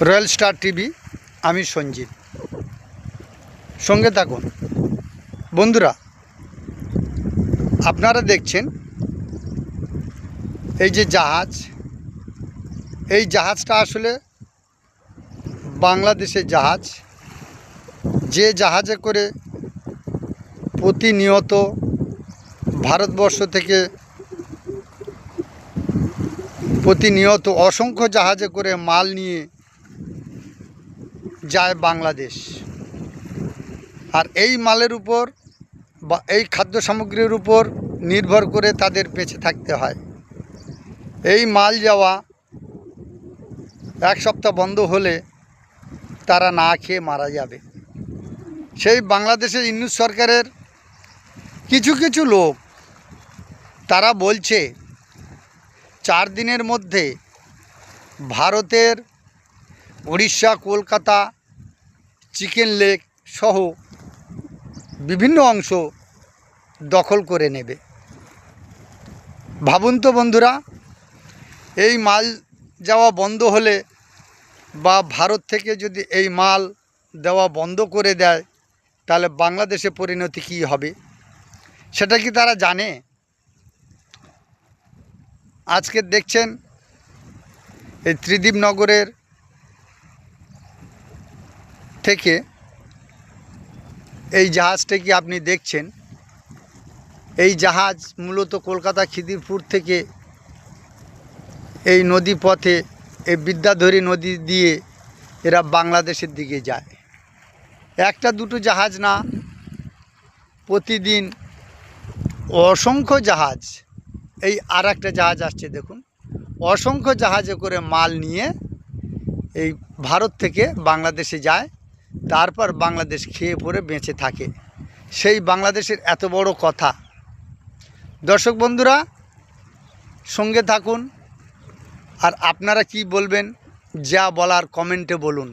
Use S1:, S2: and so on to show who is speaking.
S1: Royal star TV, আমি সঞ্জিত। সঙ্গে থাকুন। বন্ধুরা, আপনারা দেখছেন এই যে জাহাজ, এই জাহাজটা আসলে বাংলাদেশের জাহাজ। যে জাহাজে করে প্রতিনিয়ত ভারতবর্ষ থেকে প্রতিনিয়ত অসংখ্য জাহাজে করে মাল নিয়ে যায় বাংলাদেশ। আর এই মালের উপর বা এই খাদ্য সামগ্রীর উপর নির্ভর করে তাদের বেঁচে থাকতে হয়। এই মাল যাওয়া এক সপ্তাহ বন্ধ হলে তারা না খেয়ে মারা যাবে। সেই বাংলাদেশের ইউনূস সরকারের কিছু কিছু লোক তারা বলছে 4 দিনের মধ্যে ভারতের উড়িষ্যা, কলকাতা, চিকেন লেক সহ বিভিন্ন অংশ দখল করে নেবে। ভাবুন তো বন্ধুরা, এই মাল যাওয়া বন্ধ হলে বা ভারত থেকে যদি এই মাল দেওয়া বন্ধ করে দেয়, তাহলে বাংলাদেশে পরিণতি কী হবে সেটা কি তারা জানে? আজকে দেখছেন এই ত্রিদীপনগরের থেকে এই জাহাজটাকে আপনি দেখছেন। এই জাহাজ মূলত কলকাতা খিদিরপুর থেকে এই নদী পথে, এই বিদ্যাধরী নদী দিয়ে এরা বাংলাদেশের দিকে যায়। একটা দুটো জাহাজ না, প্রতিদিন অসংখ্য জাহাজ। এই আর একটা জাহাজ আসছে দেখুন, অসংখ্য জাহাজে করে মাল নিয়ে এই ভারত থেকে বাংলাদেশে যায়। তারপর বাংলাদেশ খেয়ে পরে বেঁচে থাকে। সেই বাংলাদেশের এত বড় কথা। দর্শক বন্ধুরা, সঙ্গে থাকুন। আর আপনারা কি বলবেন, যা বলার কমেন্টে বলুন।